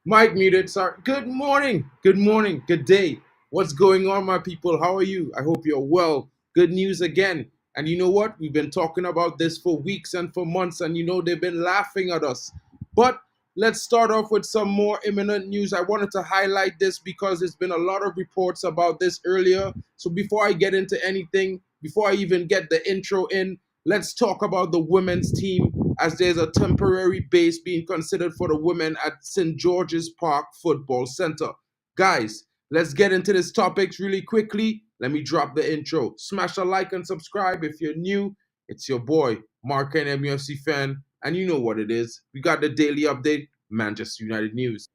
Mic muted. Sorry. Good morning. Good morning. Good day. What's going on, my people? How are you? I hope you're well. Good news again. And you know what? We've been talking about this for weeks and for months, and they've been laughing at us. But let's start off with some more imminent news. I wanted to highlight this because there's been a lot of reports about this earlier. So before I get into anything, before I even get the intro in, let's talk about the women's team, as there's a temporary base being considered for the women at St. George's Park Football Center. Guys, let's get into this topic really quickly. Let me drop the intro. Smash a like and subscribe if you're new. It's your boy, MarkN MUFC fan, and you know what it is. We got the daily update, Manchester United news.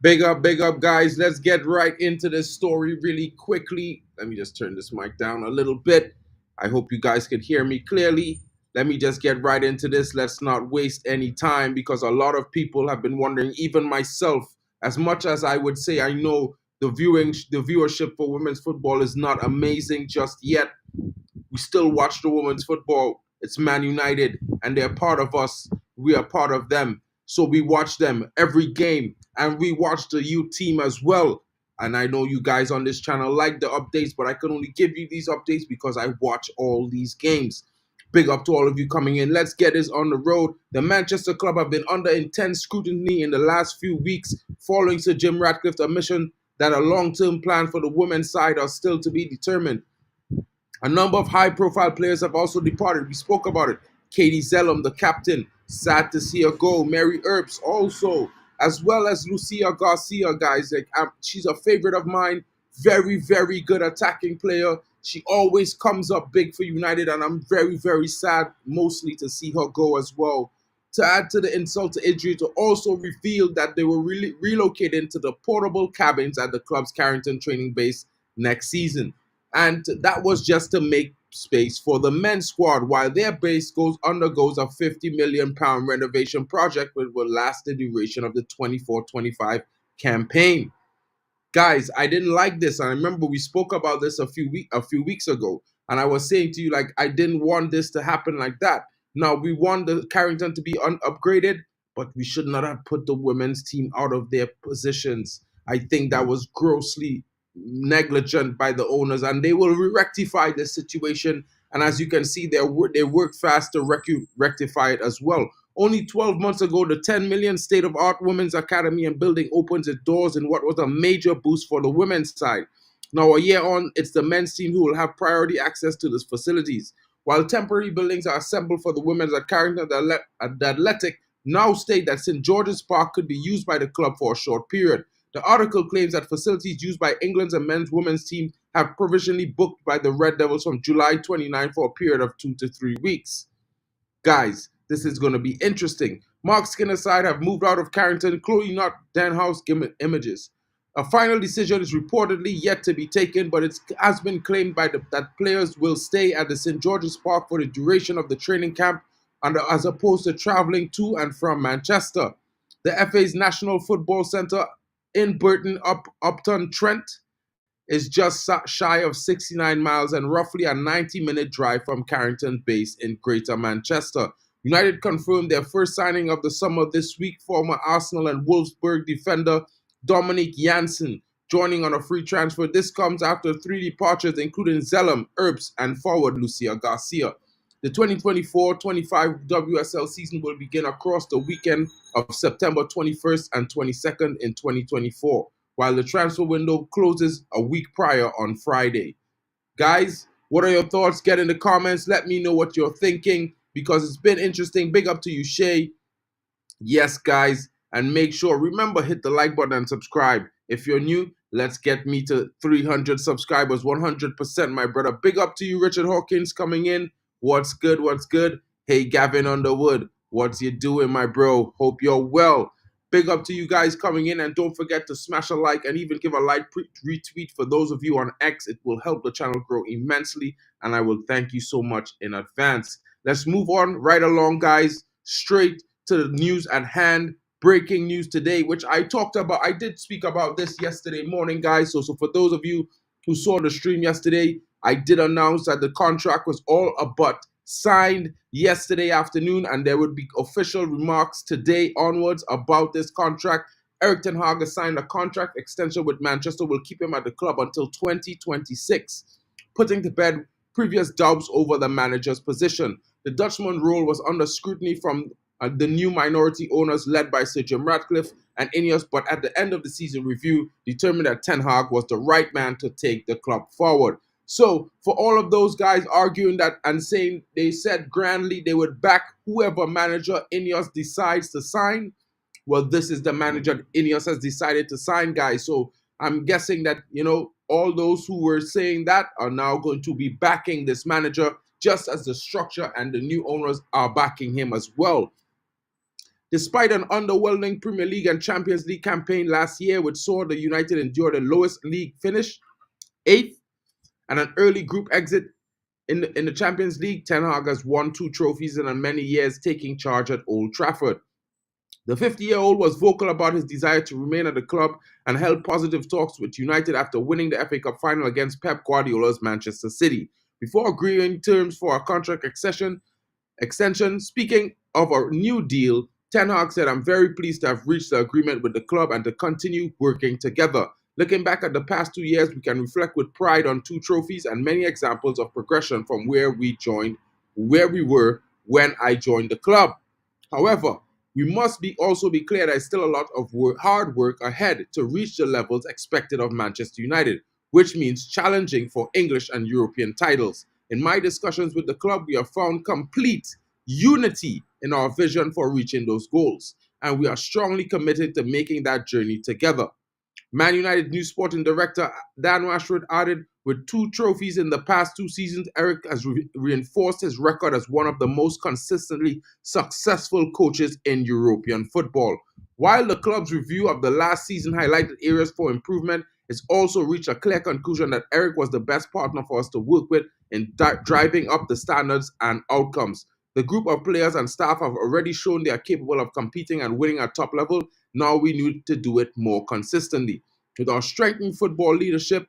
Big up, guys. Let's get right into this story really quickly. Let me just turn this mic down a little bit. I hope you guys can hear me clearly. Let me just get right into this. Let's not waste any time because a lot of people have been wondering, even myself, as much as I would say I know the viewership for women's football is not amazing just yet. We still watch the women's football. It's Man United, and they're part of us. We are part of them. So we watch them every game, and we watch the youth team as well. And I know you guys on this channel like the updates, but I can only give you these updates because I watch all these games. Big up to all of you coming in. Let's get this on the road. The Manchester club have been under intense scrutiny in the last few weeks following Sir Jim Ratcliffe's admission that a long-term plan for the women's side are still to be determined. A number of high-profile players have also departed. We spoke about it. Katie Zellum, the captain, sad to see her go. Mary Earps also, as well as Lucia Garcia, guys. She's a favorite of mine. Very, very good attacking player. She always comes up big for United, and I'm very, very sad mostly to see her go as well. To add to the insult to injury, to also reveal that they will relocate into the portable cabins at the club's Carrington training base next season. And that was just to make space for the men's squad, while their base undergoes a £50 million renovation project which will last the duration of the 24-25 campaign. Guys, I didn't like this. I remember we spoke about this a few weeks ago, and I was saying to you, like, I didn't want this to happen like that. Now, we want the Carrington to be upgraded, but we should not have put the women's team out of their positions. I think that was grossly negligent by the owners, and they will rectify this situation. And as you can see, they worked fast to rectify it as well. Only 12 months ago, the 10 million state-of-art women's academy and building opens its doors in what was a major boost for the women's side. Now, a year on, it's the men's team who will have priority access to these facilities. While temporary buildings are assembled for the women's at Carrington, the Athletic now state that St. George's Park could be used by the club for a short period. The article claims that facilities used by England's and women's team have provisionally booked by the Red Devils from July 29 for a period of 2 to 3 weeks. Guys, this is going to be interesting. Mark Skinner's side have moved out of Carrington, Chloe Knott, Dan House images. A final decision is reportedly yet to be taken, but it has been claimed by that players will stay at the St. George's Park for the duration of the training camp, as opposed to traveling to and from Manchester. The FA's National Football Centre in Burton Upton Trent is just shy of 69 miles and roughly a 90-minute drive from Carrington base in Greater Manchester. United confirmed their first signing of the summer this week, former Arsenal and Wolfsburg defender Dominic Janssen joining on a free transfer. This comes after 3 departures, including Zellum, Earps, and forward Lucia Garcia. The 2024-25 WSL season will begin across the weekend of September 21st and 22nd in 2024, while the transfer window closes a week prior on Friday. Guys, what are your thoughts? Get in the comments. Let me know what you're thinking because it's been interesting. Big up to you, Shay. Yes, guys. And make sure, remember, hit the like button and subscribe. If you're new, let's get me to 300 subscribers, 100%, my brother. Big up to you, Richard Hawkins, coming in. What's good? What's good? Hey, Gavin Underwood. What's you doing, my bro? Hope you're well. Big up to you guys coming in, and don't forget to smash a like and even give a like retweet for those of you on X. It will help the channel grow immensely, and I will thank you so much in advance. Let's move on right along, guys, straight to the news at hand. Breaking news today, which I talked about. I did speak about this yesterday morning, guys. So for those of you who saw the stream yesterday, I did announce that the contract was all but signed yesterday afternoon, and there would be official remarks today onwards about this contract. Erik ten Hag has signed a contract extension with Manchester, will keep him at the club until 2026, putting to bed previous doubts over the manager's position. The Dutchman role was under scrutiny from the new minority owners led by Sir Jim Ratcliffe and Ineos, but at the end of the season review, determined that Ten Hag was the right man to take the club forward. So for all of those guys arguing that and saying they said grandly they would back whoever manager Ineos decides to sign, well, this is the manager Ineos has decided to sign, guys. So I'm guessing that, you know, all those who were saying that are now going to be backing this manager, just as the structure and the new owners are backing him as well. Despite an underwhelming Premier League and Champions League campaign last year, which saw the United endure the lowest league finish, 8th, and an early group exit in the Champions League, Ten Hag has won 2 trophies in many years, taking charge at Old Trafford. The 50-year-old was vocal about his desire to remain at the club and held positive talks with United after winning the FA Cup final against Pep Guardiola's Manchester City. Before agreeing terms for a contract extension, speaking of a new deal, Ten Hag said, "I'm very pleased to have reached the agreement with the club and to continue working together. Looking back at the past 2 years, we can reflect with pride on 2 trophies and many examples of progression from where we were when I joined the club. However, we must also be clear there's still a lot of hard work ahead to reach the levels expected of Manchester United, which means challenging for English and European titles. In my discussions with the club, we have found complete unity in our vision for reaching those goals, and we are strongly committed to making that journey together." Man United new sporting director Dan Rashford added, "With 2 trophies in the past 2 seasons, Erik has reinforced his record as one of the most consistently successful coaches in European football. While the club's review of the last season highlighted areas for improvement, it's also reached a clear conclusion that Erik was the best partner for us to work with in driving up the standards and outcomes. The group of players and staff have already shown they are capable of competing and winning at top level. Now we need to do it more consistently. With our strengthened football leadership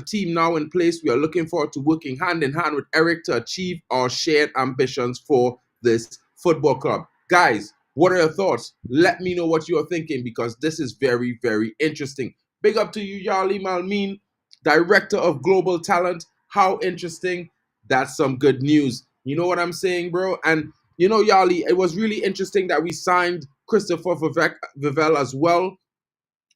team now in place, we are looking forward to working hand in hand with Erik to achieve our shared ambitions for this football club." Guys, what are your thoughts? Let me know what you are thinking, because this is very, very interesting. Big up to you, Yarli Malmeen, Director of Global Talent. How interesting. That's some good news. You know what I'm saying, bro? And you know, Yarli, it was really interesting that we signed Christopher Vivell as well.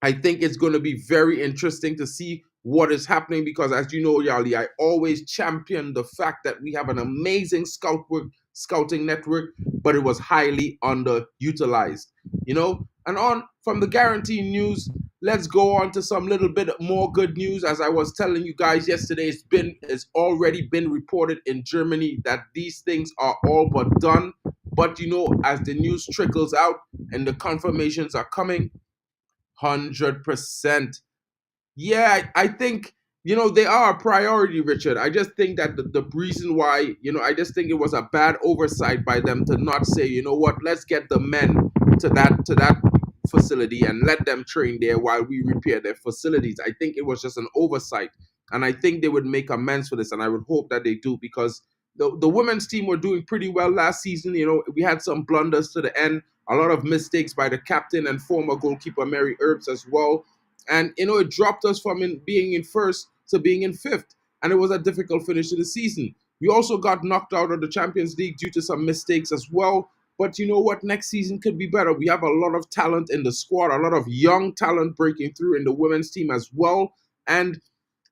I think it's going to be very interesting to see what is happening, because as you know, Yarli, I always champion the fact that we have an amazing scouting network, but it was highly underutilized, you know. And on from the guarantee news, let's go on to some little bit more good news. As I was telling you guys yesterday, it's already been reported in Germany that these things are all but done. But you know, as the news trickles out and the confirmations are coming, 100%. Yeah, I think, you know, they are a priority, Richard. I just think that the reason why, you know, I just think it was a bad oversight by them to not say, you know what, let's get the men to that facility and let them train there while we repair their facilities. I think it was just an oversight, and I think they would make amends for this, and I would hope that they do, because the women's team were doing pretty well last season. You know, we had some blunders to the end, a lot of mistakes by the captain and former goalkeeper Mary Earps as well. And, you know, it dropped us from being in first to being in 5th. And it was a difficult finish to the season. We also got knocked out of the Champions League due to some mistakes as well. But you know what? Next season could be better. We have a lot of talent in the squad, a lot of young talent breaking through in the women's team as well. And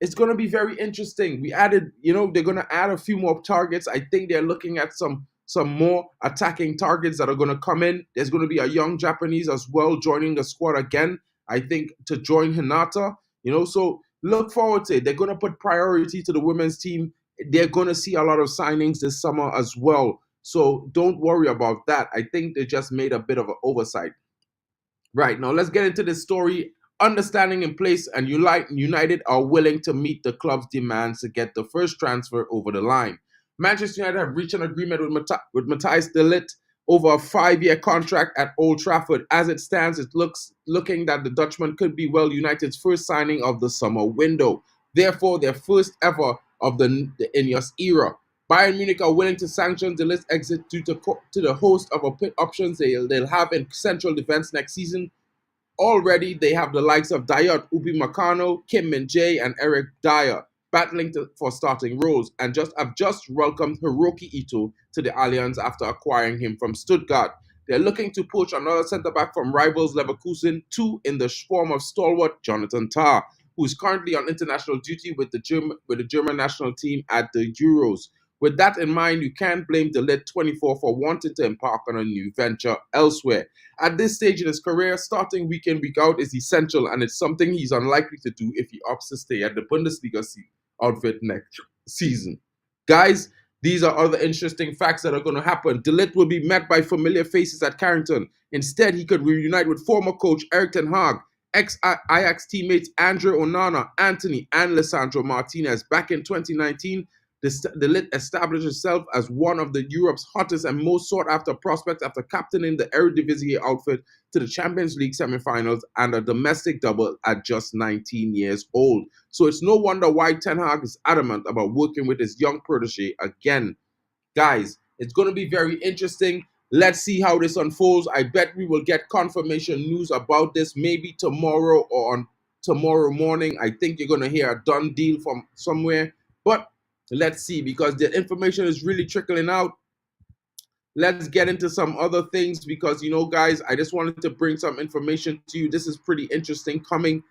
it's going to be very interesting. We added, you know, they're going to add a few more targets. I think they're looking at some more attacking targets that are going to come in. There's going to be a young Japanese as well joining the squad again, I think, to join Hinata, you know. So look forward to it. They're going to put priority to the women's team. They're going to see a lot of signings this summer as well. So don't worry about that. I think they just made a bit of an oversight. Right, now let's get into this story. Understanding in place and United are willing to meet the club's demands to get the first transfer over the line. Manchester United have reached an agreement with Matthias de Ligt over a 5-year contract at Old Trafford. As it stands, it looking that the Dutchman could be United's first signing of the summer window. Therefore, their first ever of the Ineos era. Bayern Munich are willing to sanction the list exit due to the host of options they'll have in central defense next season. Already, they have the likes of Dayot Upamecano, Kim Min-jae, and Eric Dyer battling for starting roles, and have just welcomed Hiroki Ito to the Allianz after acquiring him from Stuttgart. They're looking to poach another centre-back from rivals Leverkusen, two in the form of stalwart Jonathan Tah, who is currently on international duty with the German national team at the Euros. With that in mind, you can't blame the Lit 24 for wanting to embark on a new venture elsewhere. At this stage in his career, starting week in, week out is essential, and it's something he's unlikely to do if he opts to stay at the Bundesliga outfit next season. Guys, these are other interesting facts that are going to happen. De Ligt will be met by familiar faces at Carrington. Instead, he could reunite with former coach Erik ten Hag, ex-Ajax teammates Andre Onana, Anthony, and Lisandro Martinez. Back in 2019, the Lit established itself as one of Europe's hottest and most sought-after prospects after captaining the Eredivisie outfit to the Champions League semi-finals and a domestic double at just 19 years old. So it's no wonder why Ten Hag is adamant about working with his young protege again. Guys, it's going to be very interesting. Let's see how this unfolds. I bet we will get confirmation news about this maybe tomorrow or on tomorrow morning. I think you're going to hear a done deal from somewhere. But let's see, because the information is really trickling out. Let's get into some other things because, guys, I just wanted to bring some information to you. This is pretty interesting coming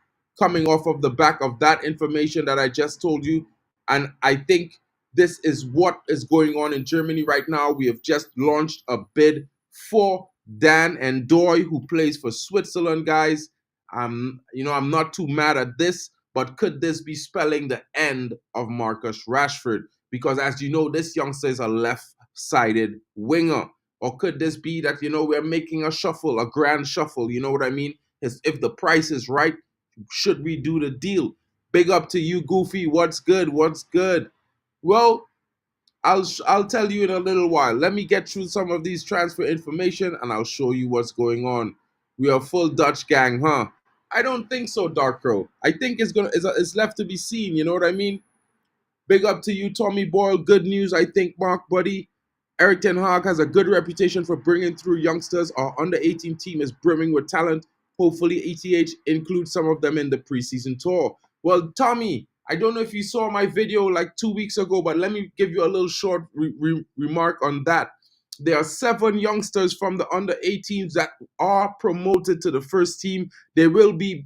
off of the back of that information that I just told you. And I think this is what is going on in Germany right now. We have just launched a bid for Dan N'Doye, who plays for Switzerland, guys. I'm not too mad at this. But could this be spelling the end of Marcus Rashford? Because as you know, this youngster is a left-sided winger. Or could this be that, we're making a shuffle, a grand shuffle, you know what I mean? If the price is right, should we do the deal? Big up to you, Goofy. What's good? What's good? Well, I'll tell you in a little while. Let me get through some of these transfer information and I'll show you what's going on. We are full Dutch gang, huh? I don't think so, Dark Crow. I think it's left to be seen. You know what I mean? Big up to you, Tommy Boyle. Good news, I think, Mark, buddy. Erik ten Hag has a good reputation for bringing through youngsters. Our under-18 team is brimming with talent. Hopefully, ETH includes some of them in the preseason tour. Well, Tommy, I don't know if you saw my video like 2 weeks ago, but let me give you a little short remark on that. There are 7 youngsters from the under-18s that are promoted to the first team. They will be,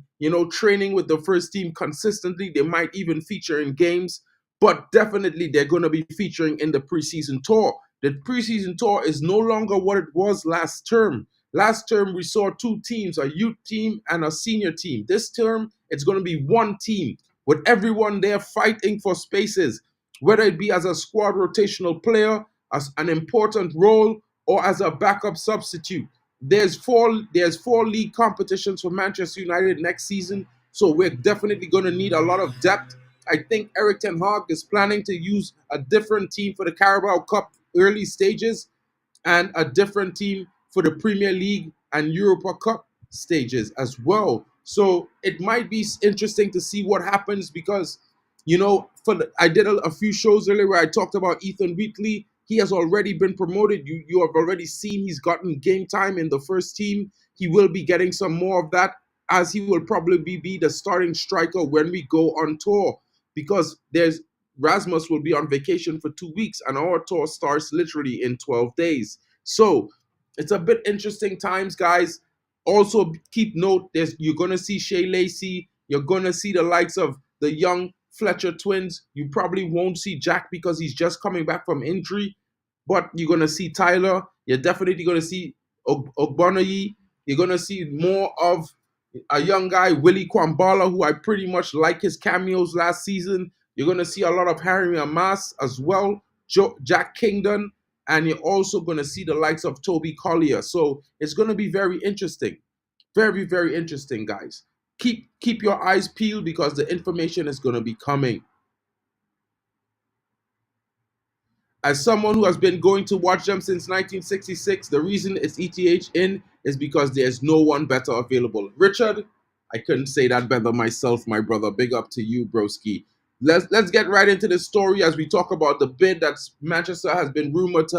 training with the first team consistently. They might even feature in games, but definitely they're going to be featuring in the preseason tour. The preseason tour is no longer what it was last term. Last term, we saw 2 teams, a youth team and a senior team. This term, it's going to be 1 team with everyone there fighting for spaces, whether it be as a squad rotational player, as an important role, or as a backup substitute. There's four league competitions for Manchester United next season, so we're definitely going to need a lot of depth. I think Erik ten Hag is planning to use a different team for the Carabao Cup early stages and a different team for the Premier League and Europa Cup stages as well. So it might be interesting to see what happens because, I did a few shows earlier where I talked about Ethan Wheatley. He has already been promoted. You have already seen he's gotten game time in the first team. He will be getting some more of that as he will probably be the starting striker when we go on tour because Rasmus will be on vacation for 2 weeks and our tour starts literally in 12 days. So it's a bit interesting times, guys. Also, keep note, you're going to see Shea Lacey. You're going to see the likes of the young Fletcher twins. You probably won't see Jack because he's just coming back from injury. But you're going to see Tyler. You're definitely going to see Ogbonoyi. You're going to see more of a young guy, Willie Kwambala, who I pretty much like his cameos last season. You're going to see a lot of Harry Amas as well, Jack Kingdon, and you're also going to see the likes of Toby Collier. So it's going to be very interesting. Very, very interesting, guys. Keep your eyes peeled because the information is going to be coming. As someone who has been going to watch them since 1966, the reason it's ETH in is because there's no one better available. Richard, I couldn't say that better myself, my brother. Big up to you, broski. Let's get right into the story as we talk about the bid that Manchester has been rumored to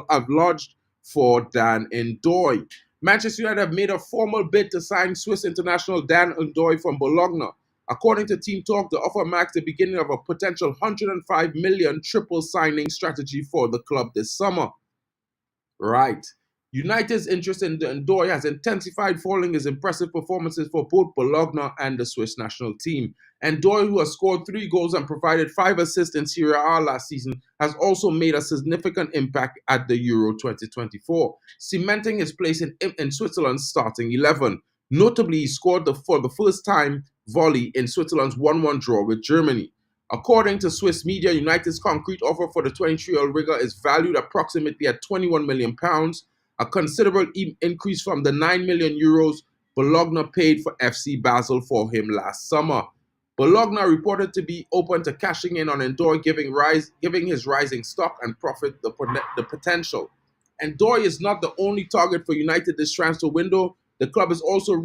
have lodged for Dan N'Doye. Manchester United have made a formal bid to sign Swiss international Dan N'Doye from Bologna. According to Team Talk, the offer marks the beginning of a potential 105 million triple signing strategy for the club this summer. Right. United's interest in N'Doye has intensified following his impressive performances for both Bologna and the Swiss national team. N'Doye, who has scored 3 goals and provided 5 assists in Serie A last season, has also made a significant impact at the Euro 2024, cementing his place in Switzerland's starting 11. Notably, he scored for the first time volley in Switzerland's 1-1 draw with Germany. According to Swiss media, United's concrete offer for the 23-year-old winger is valued approximately at £21 million, a considerable increase from the €9 million Bologna paid for FC Basel for him last summer. Bologna reported to be open to cashing in on N'Doye, giving his rising stock and profit the potential. N'Doye is not the only target for United this transfer window. The club is also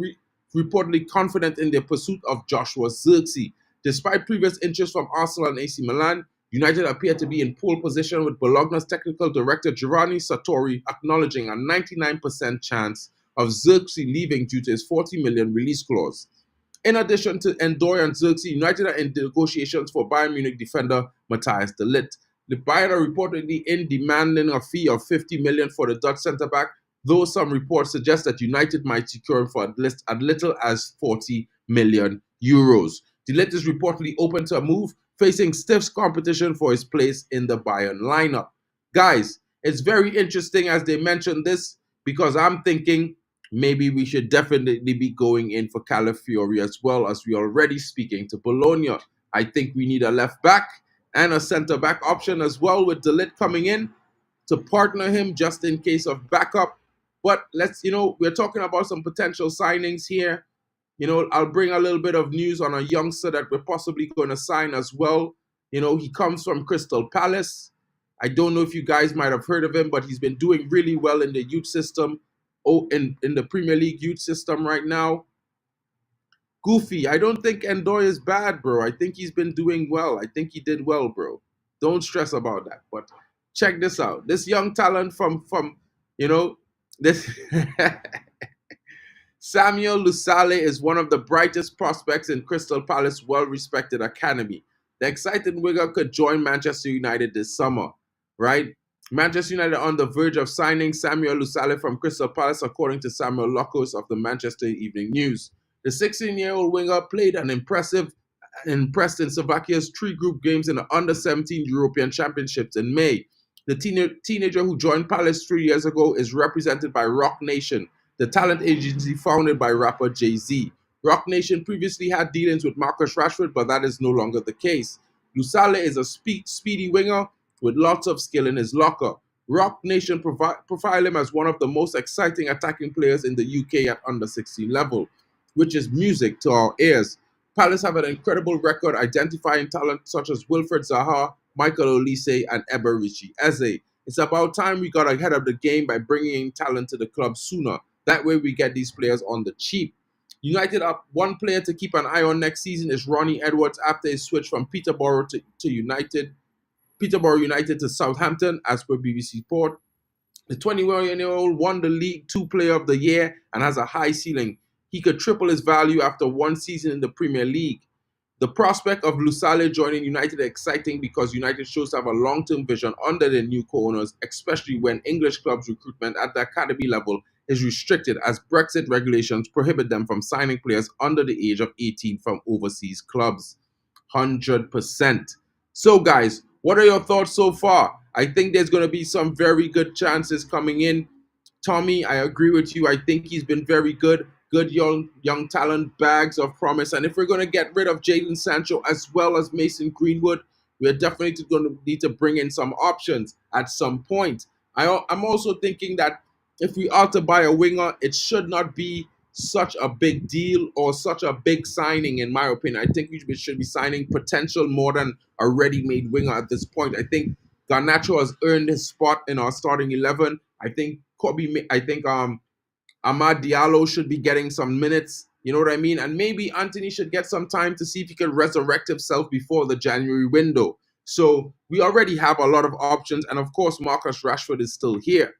reportedly confident in their pursuit of Joshua Zirkzee. Despite previous interest from Arsenal and AC Milan, United appear to be in pole position, with Bologna's technical director Giovanni Sartori acknowledging a 99% chance of Zirkzee leaving due to his £40 million release clause. In addition to N'Doye and Zirkzee, United are in negotiations for Bayern Munich defender Matthias de Ligt. The Bayern are reportedly in demanding a fee of $50 million for the Dutch centre-back, though some reports suggest that United might secure him for as little as €40 million. De Ligt is reportedly open to a move, facing stiff competition for his place in the Bayern lineup. Guys, it's very interesting as they mentioned this, because I'm thinking maybe we should definitely be going in for Calafiori as well, as we are already speaking to Bologna. I think we need a left back and a centre back option as well, with De Ligt coming in to partner him just in case of backup. But we're talking about some potential signings here. I'll bring a little bit of news on a youngster that we're possibly going to sign as well. He comes from Crystal Palace. I don't know if you guys might have heard of him, but he's been doing really well in the youth system. In the Premier League youth system right now. Goofy, I don't think N'Doye is bad, bro. I think he's been doing well. I think he did well, bro. Don't stress about that. But check this out. This young talent from this... Samuel Lusale is one of the brightest prospects in Crystal Palace's well-respected academy. The exciting winger could join Manchester United this summer, right? Manchester United are on the verge of signing Samuel Lusale from Crystal Palace, according to Samuel Lokos of the Manchester Evening News. The 16-year-old winger played and impressed in Slovakia's 3 group games in the Under-17 European Championships in May. The teenager who joined Palace 3 years ago is represented by Rock Nation, the talent agency founded by rapper Jay-Z. Rock Nation previously had dealings with Marcus Rashford, but that is no longer the case. Lusale is a speedy winger with lots of skill in his locker. Rock Nation profile him as one of the most exciting attacking players in the UK at under-16 level, which is music to our ears. Palace have an incredible record identifying talent such as Wilfred Zaha, Michael Olise, and Eberichi Eze. It's about time we got ahead of the game by bringing in talent to the club sooner. That way we get these players on the cheap. United up one player to keep an eye on next season is Ronnie Edwards after his switch from Peterborough United to Southampton, as per BBC Sport. The 21-year-old won the League 2 Player of the Year and has a high ceiling. He could triple his value after 1 season in the Premier League. The prospect of Lusale joining United is exciting because United shows to have a long-term vision under their new co-owners, especially when English clubs' recruitment at the academy level is restricted as Brexit regulations prohibit them from signing players under the age of 18 from overseas clubs. 100%. So guys, what are your thoughts so far? I think there's going to be some very good chances coming in. Tommy, I agree with you. I think he's been very good. Good young talent, bags of promise. And if we're going to get rid of Jadon Sancho as well as Mason Greenwood, we're definitely going to need to bring in some options at some point. I'm also thinking that if we are to buy a winger, it should not be such a big deal or such a big signing, in my opinion. I think we should be signing potential more than a ready-made winger at this point. I think Garnacho has earned his spot in our starting 11. I think Amad Diallo should be getting some minutes. You know what I mean? And maybe Anthony should get some time to see if he can resurrect himself before the January window. So we already have a lot of options. And of course, Marcus Rashford is still here.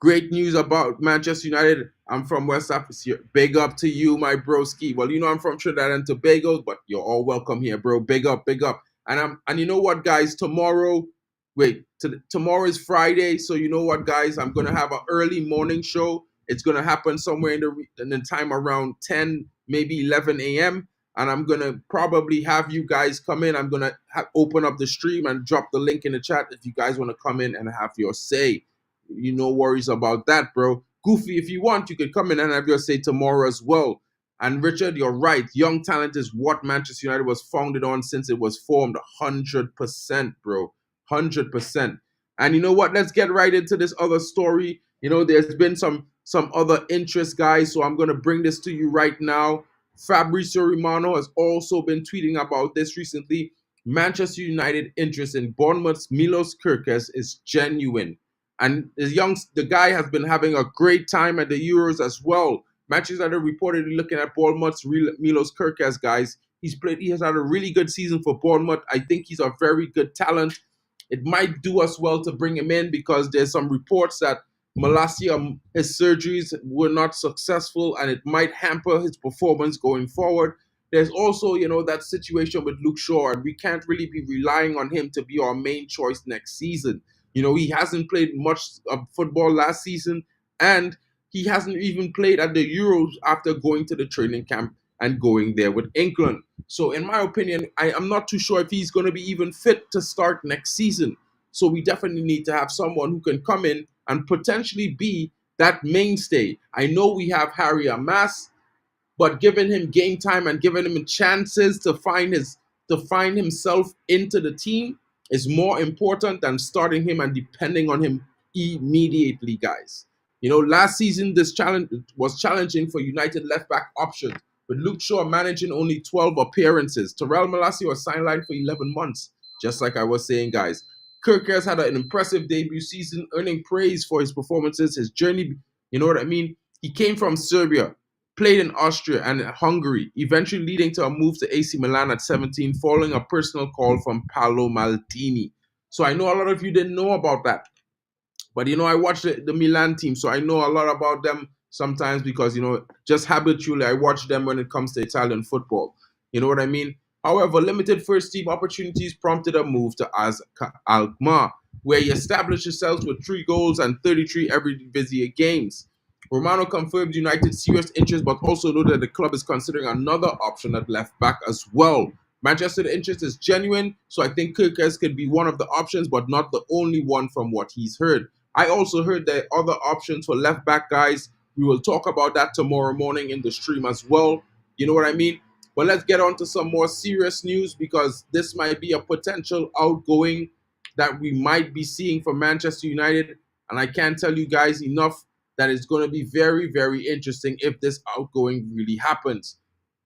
Great news about Manchester United. I'm from West Africa. Big up to you, my broski. Well, you know I'm from Trinidad and Tobago, but you're all welcome here, bro. Big up, big up. And you know what, guys? Tomorrow is Friday, so you know what, guys? I'm gonna have an early morning show. It's gonna happen somewhere in the time around 10, maybe 11 a.m. And I'm gonna probably have you guys come in. I'm gonna open up the stream and drop the link in the chat if you guys want to come in and have your say. No worries about that, bro. Goofy, if you want, you could come in and have your say tomorrow as well. And Richard, you're right. Young talent is what Manchester United was founded on since it was formed. 100%, bro. 100%. And you know what? Let's get right into this other story. There's been some other interest, guys. So I'm going to bring this to you right now. Fabrizio Romano has also been tweeting about this recently. Manchester United interest in Bournemouth's Milos Kerkez is genuine. And the guy has been having a great time at the Euros as well. Manchester United reportedly looking at Bournemouth's Milos Kerkez, guys. He has had a really good season for Bournemouth. I think he's a very good talent. It might do us well to bring him in because there's some reports that Malacia, his surgeries were not successful and it might hamper his performance going forward. There's also, that situation with Luke Shaw, and we can't really be relying on him to be our main choice next season. He hasn't played much of football last season, and he hasn't even played at the Euros after going to the training camp and going there with England. So in my opinion, I'm not too sure if he's going to be even fit to start next season. So we definitely need to have someone who can come in and potentially be that mainstay. I know we have Harry Amas, but giving him game time and giving him chances to find himself into the team is more important than starting him and depending on him immediately, guys. Last season this challenge was challenging for United left back options, with Luke Shaw managing only 12 appearances. Terrell Malacia was sidelined for 11 months, just like I was saying, guys. Kerkez had an impressive debut season, earning praise for his performances, his journey. You know what I mean? He came from Serbia, played in Austria and Hungary, eventually leading to a move to AC Milan at 17, following a personal call from Paolo Maldini. So I know a lot of you didn't know about that. But, I watched the Milan team, so I know a lot about them sometimes because, just habitually, I watch them when it comes to Italian football. You know what I mean? However, limited first-team opportunities prompted a move to AZ Alkmaar, where he established himself with 3 goals and 33 Eredivisie games. Romano confirmed United's serious interest, but also noted that the club is considering another option at left back as well. Manchester's interest is genuine, so I think Kerkez could be one of the options, but not the only one from what he's heard. I also heard there are other options for left back, guys. We will talk about that tomorrow morning in the stream as well. You know what I mean? But let's get on to some more serious news, because this might be a potential outgoing that we might be seeing for Manchester United. And I can't tell you guys enough that it's going to be very, very interesting if this outgoing really happens.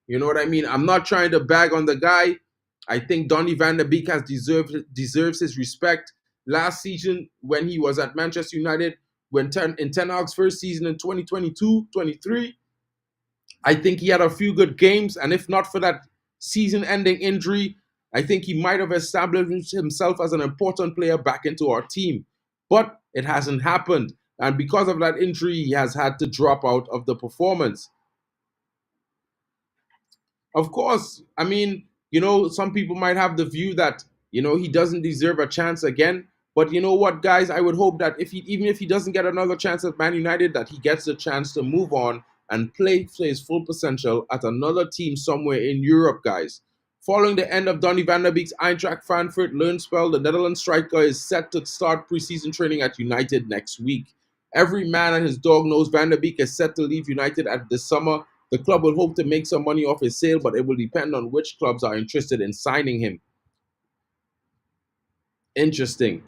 You know what I mean? I'm not trying to bag on the guy. I think Donny van der Beek deserves his respect. Last season, when he was at Manchester United, in Ten Hag's first season in 2022-23, I think he had a few good games. And if not for that season-ending injury, I think he might have established himself as an important player back into our team. But it hasn't happened. And because of that injury, he has had to drop out of the performance. Of course, I mean, some people might have the view that, he doesn't deserve a chance again. But you know what, guys? I would hope that even if he doesn't get another chance at Man United, that he gets the chance to move on and play to his full potential at another team somewhere in Europe, guys. Following the end of Donny van der Beek's Eintracht Frankfurt loan spell, the Netherlands striker is set to start preseason training at United next week. Every man and his dog knows Van der Beek is set to leave United at this summer. The club will hope to make some money off his sale, but it will depend on which clubs are interested in signing him. Interesting.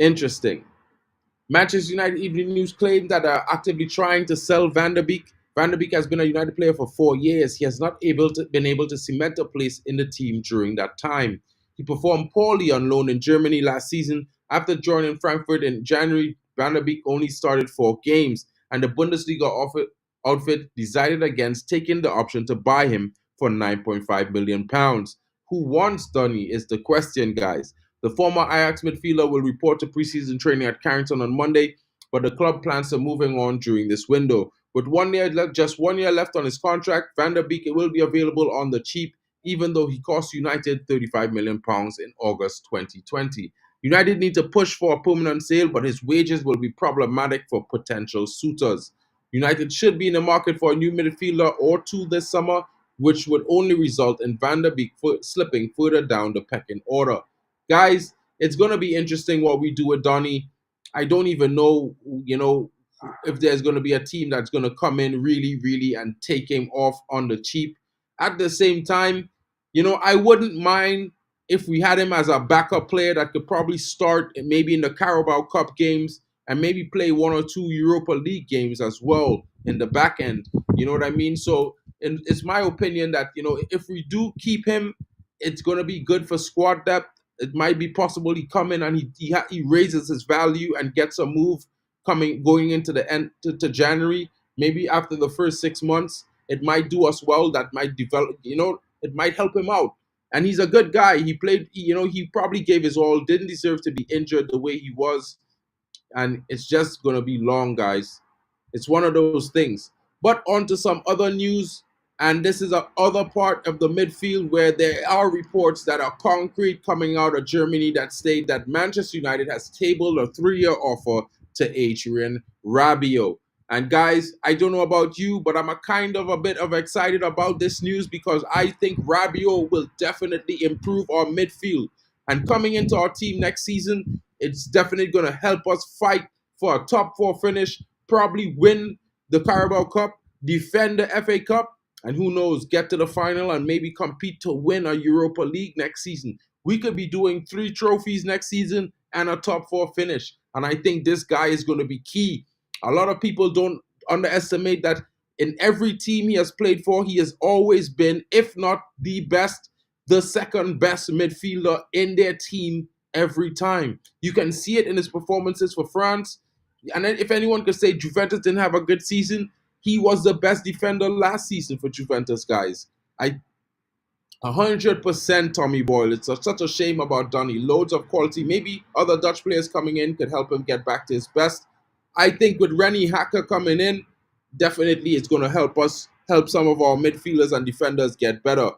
Manchester United Evening News claimed that they are actively trying to sell Van der Beek. Van der Beek has been a United player for 4 years. He has not been able to cement a place in the team during that time. He performed poorly on loan in Germany last season. After joining Frankfurt in January, Van der Beek only started 4 games, and the Bundesliga outfit decided against taking the option to buy him for £9.5 million. Who wants Donny is the question, guys. The former Ajax midfielder will report to preseason training at Carrington on Monday, but the club plans to moving on during this window. With 1 year left, just 1 year left on his contract, Van der Beek will be available on the cheap, even though he cost United £35 million in August 2020. United need to push for a permanent sale, but his wages will be problematic for potential suitors. United should be in the market for a new midfielder or two this summer, which would only result in Van der Beek slipping further down the pecking order. Guys, it's going to be interesting what we do with Donny. I don't even know, if there's going to be a team that's going to come in really and take him off on the cheap. At the same time, I wouldn't mind if we had him as a backup player that could probably start maybe in the Carabao Cup games and maybe play 1 or 2 Europa League games as well in the back end. You know what I mean? So it's my opinion that, if we do keep him, it's going to be good for squad depth. It might be possible he come in and he raises his value and gets a move going into the end to January. Maybe after the first 6 months, it might do us well. That might develop, it might help him out. And he's a good guy. He played, he probably gave his all, didn't deserve to be injured the way he was. And it's just going to be long, guys. It's one of those things. But on to some other news. And this is a other part of the midfield where there are reports that are concrete coming out of Germany that state that Manchester United has tabled a 3-year offer to Adrien Rabiot. And guys, I don't know about you, but I'm a bit excited about this news because I think Rabiot will definitely improve our midfield. And coming into our team next season, it's definitely going to help us fight for a top 4 finish, probably win the Carabao Cup, defend the FA Cup, and who knows, get to the final and maybe compete to win a Europa League next season. We could be doing 3 trophies next season and a top 4 finish. And I think this guy is going to be key. A lot of people don't underestimate that in every team he has played for, he has always been, if not the best, the second best midfielder in their team every time. You can see it in his performances for France. And then if anyone could say Juventus didn't have a good season, he was the best defender last season for Juventus, guys. 100% Tommy Boyle. It's such a shame about Donny. Loads of quality. Maybe other Dutch players coming in could help him get back to his best. I think with Rennie Hacker coming in, definitely it's going to help some of our midfielders and defenders get better.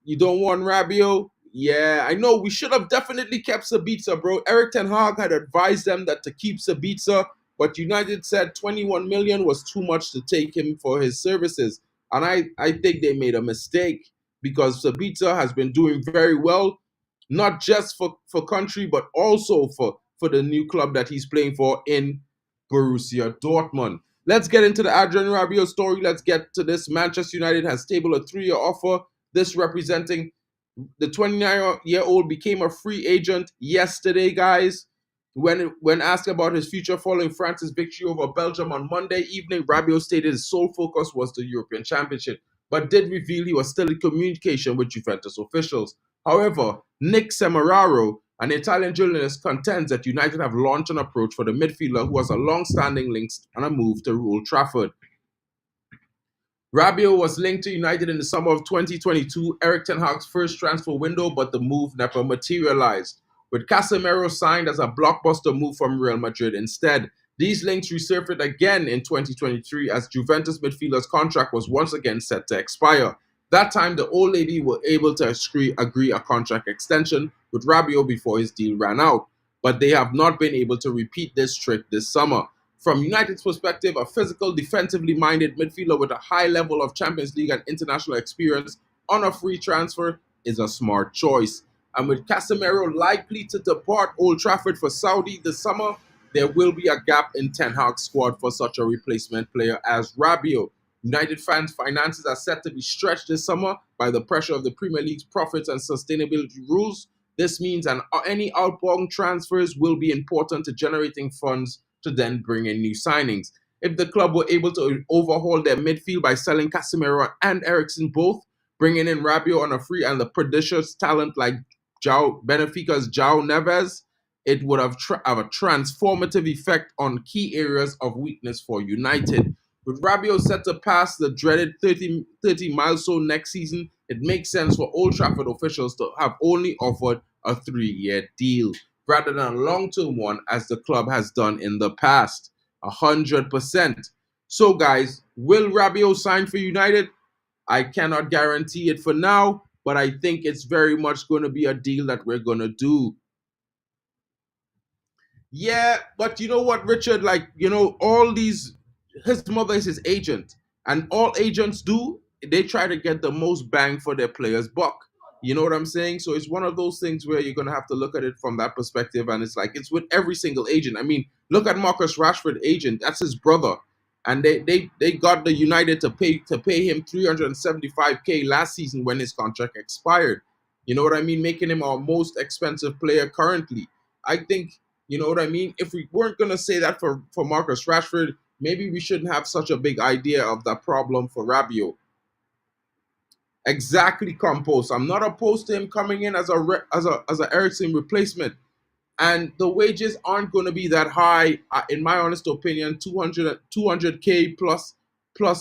You don't want Rabiot? Yeah, I know. We should have definitely kept Sabitzer, bro. Erik ten Hag had advised them that to keep Sabitzer, but United said 21 million was too much to take him for his services. And I think they made a mistake because Sabitzer has been doing very well, not just for country, but also for the new club that he's playing for in Borussia Dortmund. Let's get into the Adrien Rabiot story. Let's get to this. Manchester United has tabled a 3-year offer. This representing the 29-year-old became a free agent yesterday, guys. When asked about his future following France's victory over Belgium on Monday evening, Rabiot stated his sole focus was the European Championship, but did reveal he was still in communication with Juventus officials. However, Nick Semeraro, an Italian journalist, contends that United have launched an approach for the midfielder who has a long-standing links and a move to Old Trafford. Rabiot was linked to United in the summer of 2022, Erik ten Hag's first transfer window, but the move never materialized, with Casemiro signed as a blockbuster move from Real Madrid instead. These links resurfaced again in 2023 as Juventus midfielder's contract was once again set to expire. That time, the old lady were able to agree a contract extension with Rabiot before his deal ran out, but they have not been able to repeat this trick this summer. From United's perspective, a physical, defensively minded midfielder with a high level of Champions League and international experience on a free transfer is a smart choice. And with Casemiro likely to depart Old Trafford for Saudi this summer, there will be a gap in Ten Hag's squad for such a replacement player as Rabiot. United fans' finances are set to be stretched this summer by the pressure of the Premier League's profits and sustainability rules. This means any outbound transfers will be important to generating funds to then bring in new signings. if the club were able to overhaul their midfield by selling Casemiro and Eriksen both, bringing in Rabiot on a free and the prodigious talent like Benfica's João Neves, it would have a transformative effect on key areas of weakness for United. With Rabiot set to pass the dreaded 30 milestone next season, it makes sense for Old Trafford officials to have only offered a 3-year deal rather than a long-term one as the club has done in the past. 100%. So guys, will Rabiot sign for United? I cannot guarantee it for now, but I think it's very much going to be a deal that we're going to do. Yeah, but you know what, Richard? Like, you know, all these, his mother is his agent, and all agents do, they try to get the most bang for their player's buck. You know what I'm saying? So it's one of those things where you're going to have to look at it from that perspective, and it's like, it's with every single agent. I mean, look at Marcus Rashford agent. That's his brother. And they got the United to pay him 375K last season when his contract expired. You know what I mean? Making him our most expensive player currently. I think, you know what I mean? If we weren't going to say that for Marcus Rashford, maybe we shouldn't have such a big idea of that problem for Rabiot. Exactly, Compost. I'm not opposed to him coming in as a Eriksen replacement. And the wages aren't going to be that high, in my honest opinion. 200K plus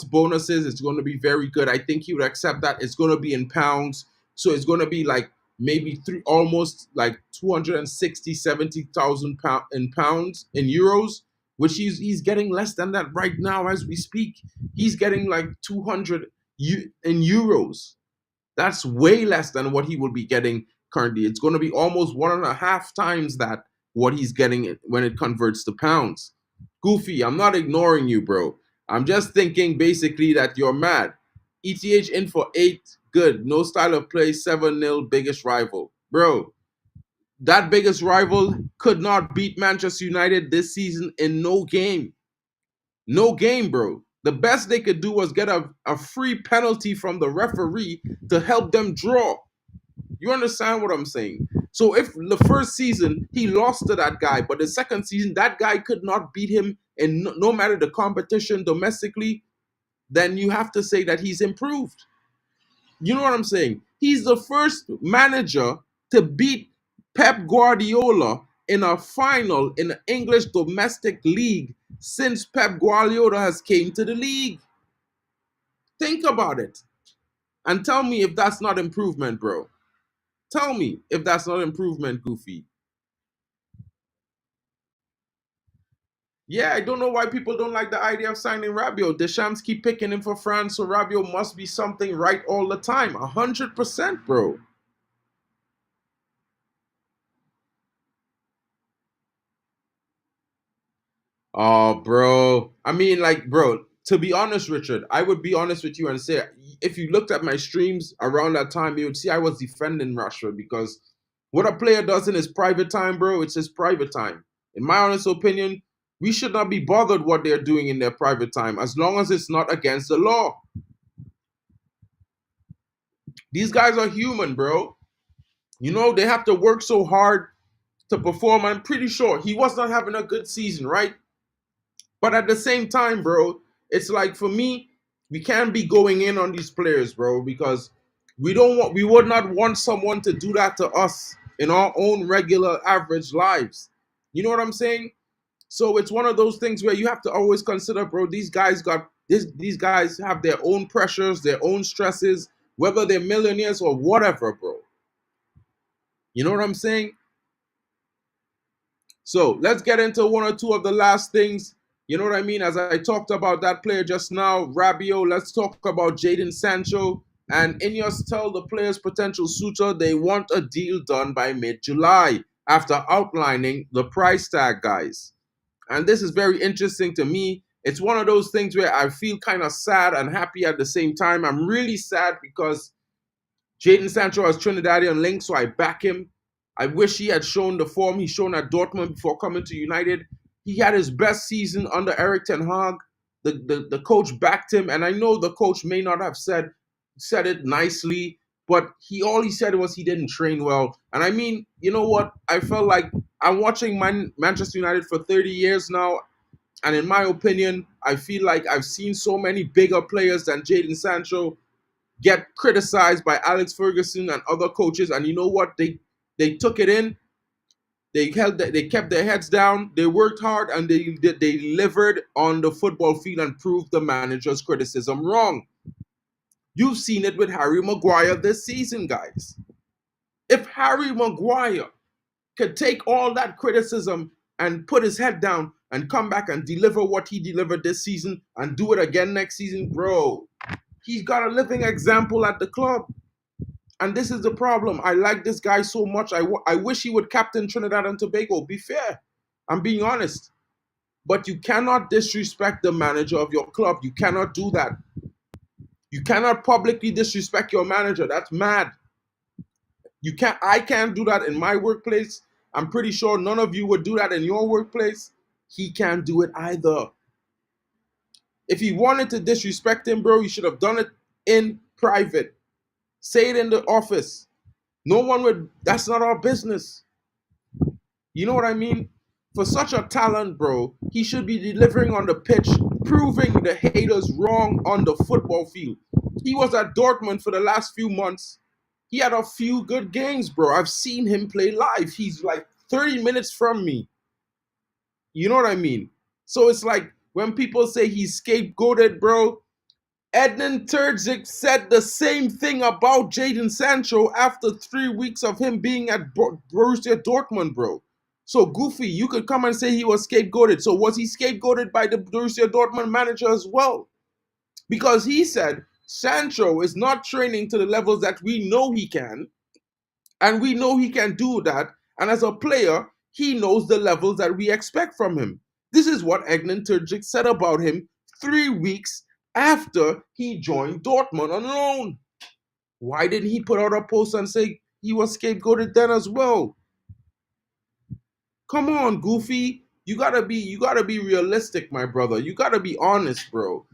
bonuses. It's going to be very good. I think he would accept that. It's going to be in pounds. So it's going to be like maybe almost like 260,000-70,000 pounds in euros, which he's getting less than that right now as we speak. He's getting like 200 in euros. That's way less than what he will be getting currently. It's going to be almost 1.5 times that what he's getting when it converts to pounds. Goofy, I'm not ignoring you, bro. I'm just thinking basically that you're mad. ETH in for 8, good. No style of play, 7-0, biggest rival. Bro, that biggest rival could not beat Manchester United this season in no game. No game, bro. The best they could do was get a free penalty from the referee to help them draw. You understand what I'm saying? So if the first season he lost to that guy, but the second season that guy could not beat him in no matter the competition domestically, then you have to say that he's improved. You know what I'm saying? He's the first manager to beat Pep Guardiola in a final in the English domestic league since Pep Guardiola has came to the league. Think about it. And tell me if that's not improvement, bro. Tell me if that's not improvement, Goofy. Yeah, I don't know why people don't like the idea of signing Rabiot. Deschamps keep picking him for France, so Rabiot must be something right all the time. 100%, bro. Oh, bro. I mean, like, bro, to be honest, Richard, I would be honest with you and say, if you looked at my streams around that time, you would see I was defending Rashford because what a player does in his private time, bro, it's his private time. In my honest opinion, we should not be bothered what they're doing in their private time as long as it's not against the law. These guys are human, bro. You know, they have to work so hard to perform. I'm pretty sure he was not having a good season, right? But at the same time, bro, it's like for me, we can't be going in on these players, bro, because we would not want someone to do that to us in our own regular average lives. You know what I'm saying? So it's one of those things where you have to always consider, bro, these guys have their own pressures, their own stresses, whether they're millionaires or whatever, bro. You know what I'm saying? So let's get into one or two of the last things. You know what I mean? As I talked about that player just now, Rabiot, let's talk about Jadon Sancho. And Ineos tell the player's potential suitor they want a deal done by mid-July after outlining the price tag, guys. And this is very interesting to me. It's one of those things where I feel kind of sad and happy at the same time. I'm really sad because Jadon Sancho has Trinidadian links, so I back him. I wish he had shown the form he's shown at Dortmund before coming to United. He had his best season under Erik ten Hag. The coach backed him, and I know the coach may not have said it nicely, but all he said was he didn't train well. And I mean, you know what? I felt like I'm watching Manchester United for 30 years now, And in my opinion, I feel like I've seen so many bigger players than Jadon Sancho get criticized by Alex Ferguson and other coaches. And you know what? They took it in. They kept their heads down. They worked hard, and they delivered on the football field and proved the manager's criticism wrong. You've seen it with Harry Maguire this season, guys. If Harry Maguire could take all that criticism and put his head down and come back and deliver what he delivered this season and do it again next season, bro, he's got a living example at the club. And this is the problem. I like this guy so much. I wish he would captain Trinidad and Tobago. Be fair. I'm being honest. But you cannot disrespect the manager of your club. You cannot do that. You cannot publicly disrespect your manager. That's mad. I can't do that in my workplace. I'm pretty sure none of you would do that in your workplace. He can't do it either. If he wanted to disrespect him, bro, he should have done it in private. Say it in the office. No one would, that's not our business. You know what I mean? For such a talent, bro, he should be delivering on the pitch, proving the haters wrong on the football field. He was at Dortmund for the last few months. He had a few good games, bro. I've seen him play live. He's like 30 minutes from me. You know what I mean? So it's like when people say he's scapegoated, bro, Ednan Terzic said the same thing about Jadon Sancho after 3 weeks of him being at Borussia Dortmund, bro. So, Goofy, you could come and say he was scapegoated. So, was he scapegoated by the Borussia Dortmund manager as well? Because he said Sancho is not training to the levels that we know he can. And we know he can do that. And as a player, he knows the levels that we expect from him. This is what Ednan Terzic said about him 3 weeks after he joined Dortmund on loan. Why didn't he put out a post and say he was scapegoated then as well? Come on, Goofy. You gotta be realistic, my brother. You gotta be honest, bro.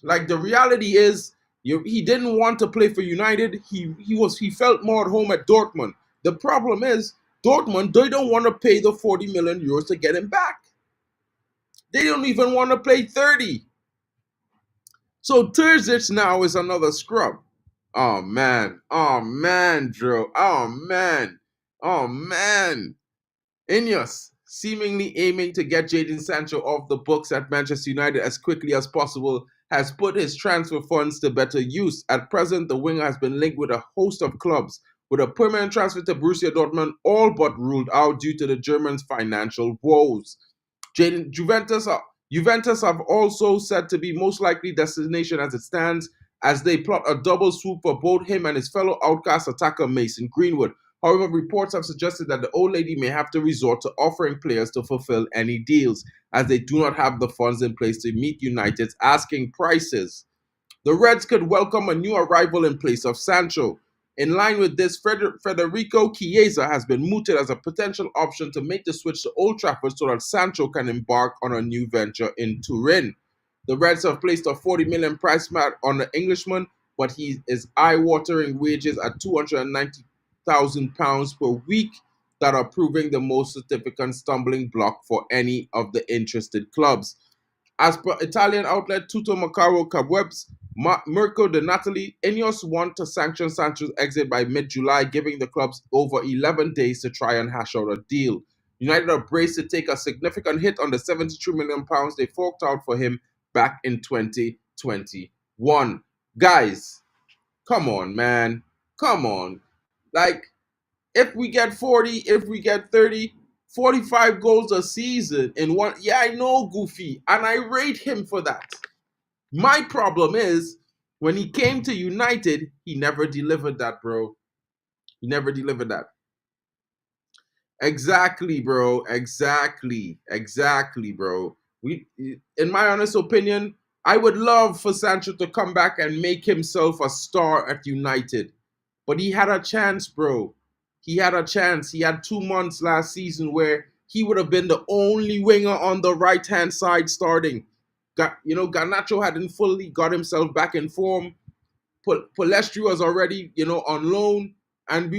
Like, the reality is, he didn't want to play for United. He felt more at home at Dortmund. The problem is, Dortmund, they don't want to pay the 40 million euros to get him back. They don't even want to play 30. So Terzic now is another scrub. Oh man, Drew. Oh man. Ineos, seemingly aiming to get Jadon Sancho off the books at Manchester United as quickly as possible, has put his transfer funds to better use. At present, the winger has been linked with a host of clubs, with a permanent transfer to Borussia Dortmund all but ruled out due to the Germans' financial woes. Juventus have also said to be most likely destination as it stands, as they plot a double swoop for both him and his fellow outcast attacker Mason Greenwood. However, reports have suggested that the old lady may have to resort to offering players to fulfill any deals, as they do not have the funds in place to meet United's asking prices. The Reds could welcome a new arrival in place of Sancho. In line with this, Federico Chiesa has been mooted as a potential option to make the switch to Old Trafford so that Sancho can embark on a new venture in Turin. The Reds have placed a 40 million price tag on the Englishman, but he is eye-watering wages at £290,000 per week that are proving the most significant stumbling block for any of the interested clubs. As per Italian outlet Tutto Macaro Cabwebs, Mirko De Natali, Ineos want to sanction Sancho's exit by mid-July, giving the clubs over 11 days to try and hash out a deal. United are braced to take a significant hit on the £73 million they forked out for him back in 2021. Guys, come on, man. Come on. Like, if we get 40, if we get 30, 45 goals a season in one. Yeah, I know, Goofy, and I rate him for that. My problem is, when he came to United, he never delivered that, bro. He never delivered that. Exactly, bro. Exactly, bro. In my honest opinion, I would love for Sancho to come back and make himself a star at United. But he had a chance, bro. He had a chance. He had 2 months last season where he would have been the only winger on the right-hand side starting. Garnacho hadn't fully got himself back in form. Palestri was already, on loan, and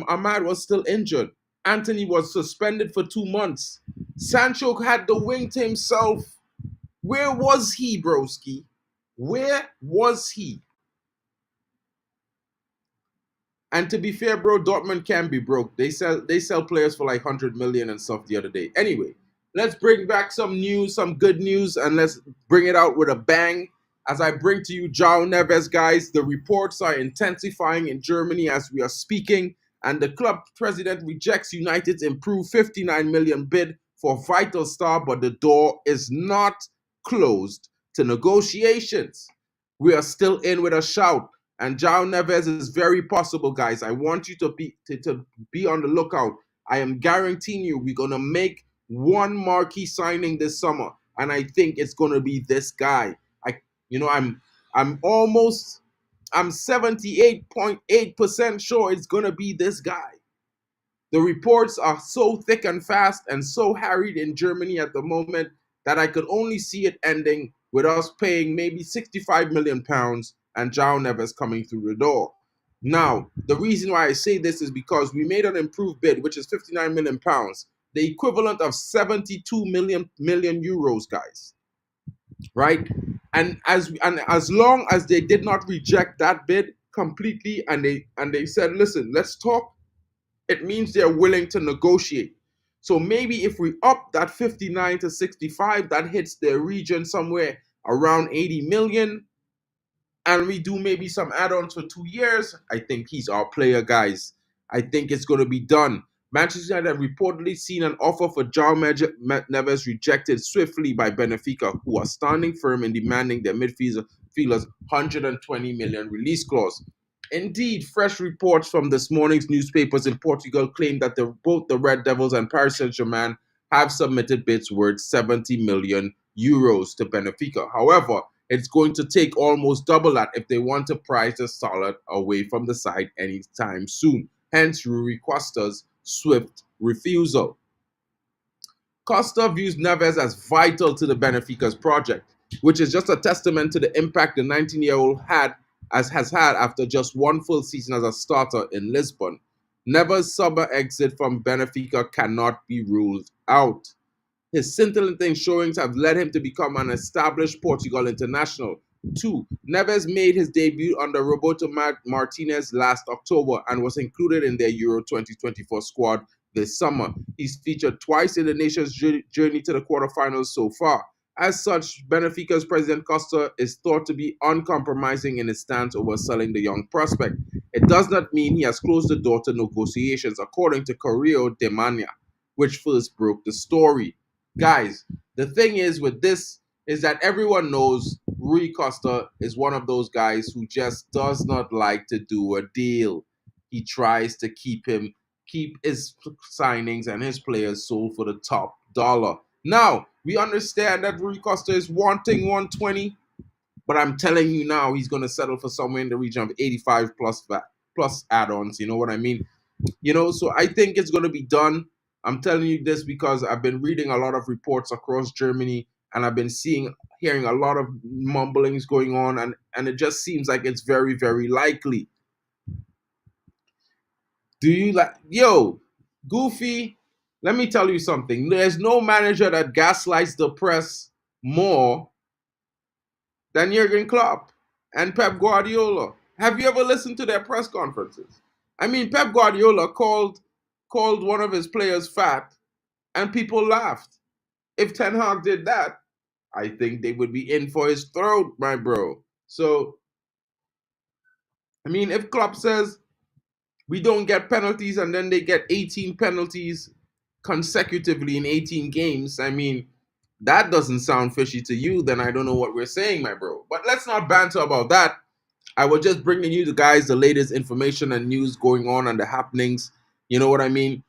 Ahmad was still injured. Anthony was suspended for 2 months. Sancho had the wing to himself. Where was he, broski? Where was he? And to be fair, bro, Dortmund can be broke. They sell players for like 100 million and stuff the other day. Anyway, let's bring back some news, some good news, and let's bring it out with a bang. As I bring to you João Neves, guys, the reports are intensifying in Germany as we are speaking, and the club president rejects United's improved 59 million bid for vital star, but the door is not closed to negotiations. We are still in with a shout. And João Neves is very possible, guys. I want you to be on the lookout. I am guaranteeing you we're going to make one marquee signing this summer. And I think it's going to be this guy. I'm 78.8% sure it's going to be this guy. The reports are so thick and fast and so harried in Germany at the moment that I could only see it ending with us paying maybe 65 million pounds and João Neves coming through the door. Now, the reason why I say this is because we made an improved bid, which is 59 million pounds, the equivalent of 72 million euros, guys. Right? And as long as they did not reject that bid completely and they said, listen, let's talk, it means they're willing to negotiate. So maybe if we up that 59 to 65, that hits their region somewhere around 80 million, and we do maybe some add-ons for 2 years, I think he's our player, guys. I think it's going to be done. Manchester United have reportedly seen an offer for João Neves rejected swiftly by Benfica, who are standing firm in demanding their midfielder's 120 million release clause. Indeed, fresh reports from this morning's newspapers in Portugal claim that both the Red Devils and Paris Saint-Germain have submitted bids worth 70 million euros to Benfica. However, it's going to take almost double that if they want to prize the solid away from the side anytime soon. Hence, Rui Costa's swift refusal. Costa views Neves as vital to the Benfica's project, which is just a testament to the impact the 19-year-old has had after just one full season as a starter in Lisbon. Neves' summer exit from Benfica cannot be ruled out. His scintillating showings have led him to become an established Portugal international. 2. Neves made his debut under Roberto Martinez last October and was included in their Euro 2024 squad this summer. He's featured twice in the nation's journey to the quarterfinals so far. As such, Benfica's president Costa is thought to be uncompromising in his stance over selling the young prospect. It does not mean he has closed the door to negotiations, according to Correio de Manha, which first broke the story. Guys, the thing is with this is that everyone knows Rui Costa is one of those guys who just does not like to do a deal. He tries to keep his signings and his players sold for the top dollar. Now, we understand that Rui Costa is wanting 120, but I'm telling you now, he's going to settle for somewhere in the region of 85 plus add-ons. You know what I mean? So I think it's going to be done. I'm telling you this because I've been reading a lot of reports across Germany, and I've been hearing a lot of mumblings going on, and it just seems like it's very, very likely. Do you Goofy? Let me tell you something. There's no manager that gaslights the press more than Jurgen Klopp and Pep Guardiola. Have you ever listened to their press conferences? I mean, Pep Guardiola called one of his players fat, and people laughed. If Ten Hag did that, I think they would be in for his throat, my bro. So, I mean, if Klopp says we don't get penalties and then they get 18 penalties consecutively in 18 games, I mean, that doesn't sound fishy to you, then I don't know what we're saying, my bro. But let's not banter about that. I was just bringing you the latest information and news going on and the happenings. You know what I mean?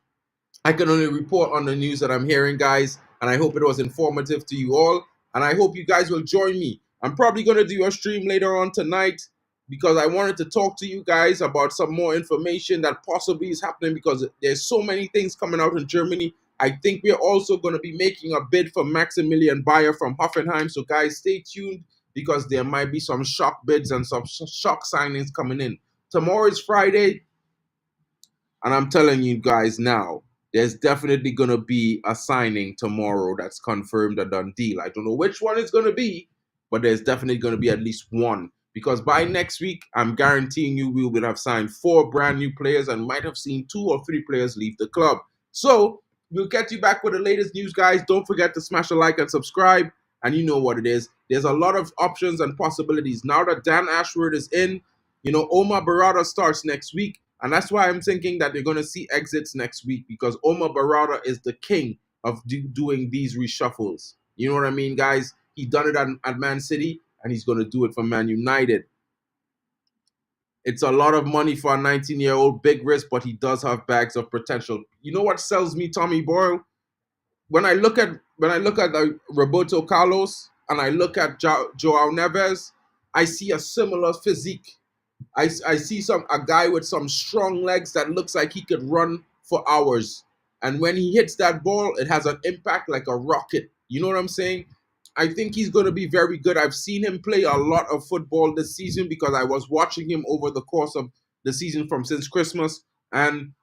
I can only report on the news that I'm hearing, guys, and I hope it was informative to you all, and I hope you guys will join me. I'm probably going to do a stream later on tonight because I wanted to talk to you guys about some more information that possibly is happening because there's so many things coming out in Germany. I think we're also going to be making a bid for Maximilian Bayer from Hoffenheim, so guys, stay tuned because there might be some shock bids and some shock signings coming in. Tomorrow is Friday, and I'm telling you guys now, there's definitely going to be a signing tomorrow that's confirmed, a done deal. I don't know which one it's going to be, but there's definitely going to be at least one. Because by next week, I'm guaranteeing you we will have signed 4 brand new players and might have seen 2 or 3 players leave the club. So we'll get you back with the latest news, guys. Don't forget to smash a like and subscribe. And you know what it is. There's a lot of options and possibilities. Now that Dan Ashworth is in, you know, Omar Barada starts next week. And that's why I'm thinking that you're going to see exits next week, because Omar Barada is the king of doing these reshuffles. You know what I mean, guys? He done it at Man City, and he's going to do it for Man United. It's a lot of money for a 19-year-old, big risk, but he does have bags of potential. You know what sells me Tommy Boyle? When I look at Roberto Carlos and I look at Joao Neves, I see a similar physique. I see a guy with some strong legs that looks like he could run for hours. And when he hits that ball, it has an impact like a rocket. You know what I'm saying? I think he's going to be very good. I've seen him play a lot of football this season because I was watching him over the course of the season since Christmas. And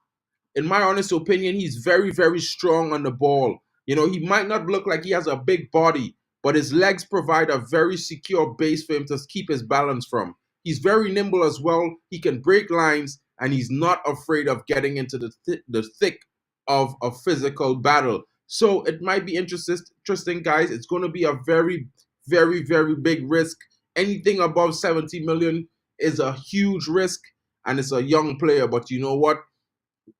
in my honest opinion, he's very, very strong on the ball. You know, he might not look like he has a big body, but his legs provide a very secure base for him to keep his balance from. He's very nimble as well. He can break lines, and he's not afraid of getting into the thick of a physical battle. So it might be interesting, guys. It's going to be a very, very, very big risk. Anything above 70 million is a huge risk, and it's a young player. But you know what?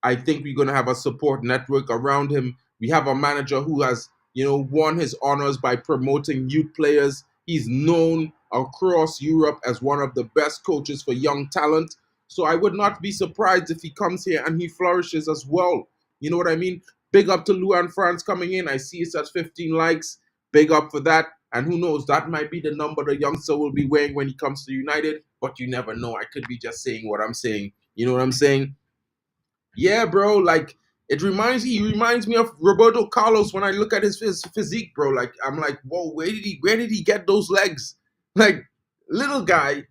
I think we're going to have a support network around him. We have a manager who has, you know, won his honors by promoting youth players. He's known across Europe as one of the best coaches for young talent. So I would not be surprised if he comes here and he flourishes as well. You know what I mean? Big up to Luan France coming in. I see it's at 15 likes. Big up for that. And who knows, that might be the number the youngster will be wearing when he comes to United. But you never know. I could be just saying what I'm saying. You know what I'm saying? Yeah, bro. Like, he reminds me of Roberto Carlos when I look at his physique, bro. Like, I'm like, whoa, where did he get those legs? Like, little guy,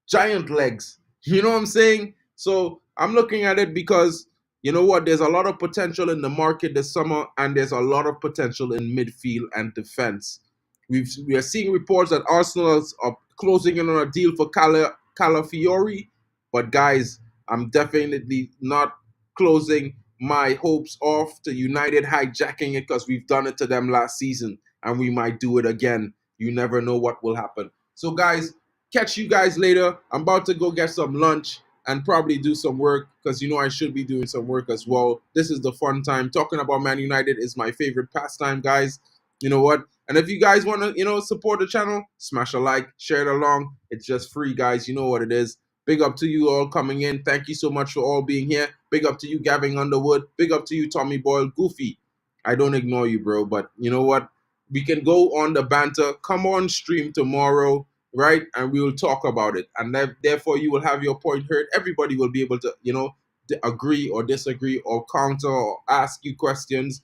giant legs. You know what I'm saying? So I'm looking at it because, you know what, there's a lot of potential in the market this summer, and there's a lot of potential in midfield and defense. We are seeing reports that Arsenal are closing in on a deal for Calafiori, but guys, I'm definitely not closing my hopes off to United hijacking it, because we've done it to them last season, and we might do it again. You never know what will happen. So guys, catch you guys later. I'm about to go get some lunch and probably do some work, because you know I should be doing some work as well. This is the fun time. Talking about Man United is my favorite pastime, guys. You know what? And if you guys want to, you know, support the channel, smash a like, share it along. It's just free, guys. You know what it is. Big up to you all coming in. Thank you so much for all being here. Big up to you, Gavin Underwood. Big up to you, Tommy Boyle. Goofy. I don't ignore you, bro. But you know what? We can go on the banter. Come on stream tomorrow, right? And we will talk about it. And therefore, you will have your point heard. Everybody will be able to, you know, agree or disagree or counter or ask you questions.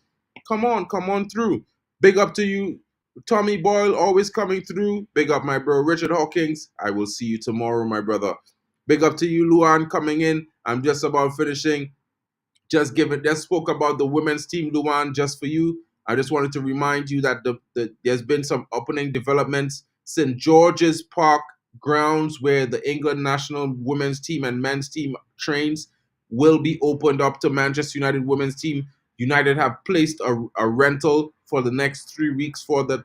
Come on through. Big up to you, Tommy Boyle, always coming through. Big up, my bro, Richard Hawkins. I will see you tomorrow, my brother. Big up to you, Luan, coming in. I'm just about finishing. Just spoke about the women's team, Luan, just for you. I just wanted to remind you that there's been some opening developments. St. George's Park grounds, where the England national women's team and men's team trains, will be opened up to Manchester United women's team. United have placed a rental for the next 3 weeks for the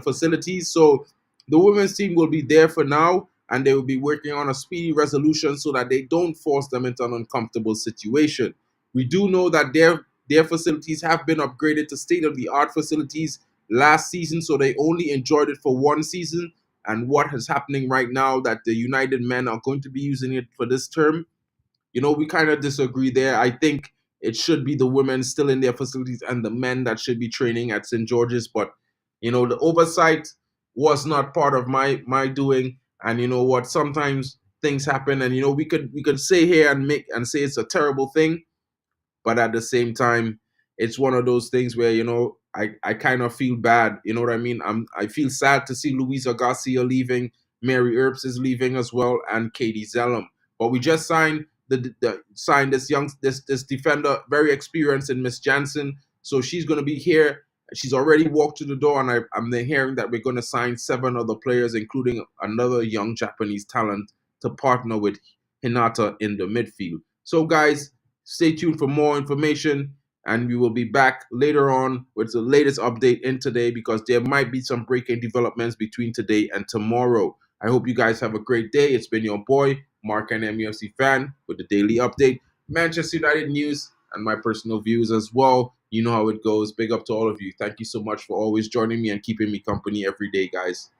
facilities. So the women's team will be there for now, and they will be working on a speedy resolution so that they don't force them into an uncomfortable situation. We do know that their facilities have been upgraded to state-of-the-art facilities last season, so they only enjoyed it for 1 season. And what is happening right now, that the United men are going to be using it for this term, you know, we kind of disagree there. I think it should be the women still in their facilities and the men that should be training at St. George's. But, you know, the oversight was not part of my doing. And you know what? Sometimes things happen, and you know, we could say here and say it's a terrible thing, but at the same time, it's one of those things where, you know, I kind of feel bad. You know what I mean? I feel sad to see Luisa Garcia leaving, Mary Earps is leaving as well, and Katie Zellum. But we just signed signed this defender, very experienced in Miss Jansen. So she's going to be here. She's already walked through the door, and I'm hearing that we're going to sign 7 other players, including another young Japanese talent, to partner with Hinata in the midfield. So guys, stay tuned for more information, and we will be back later on with the latest update in today, because there might be some breaking developments between today and tomorrow. I hope you guys have a great day. It's been your boy, MarkN MUFC fan, with the daily update, Manchester United news, and my personal views as well. You know how it goes. Big up to all of you. Thank you so much for always joining me and keeping me company every day, guys.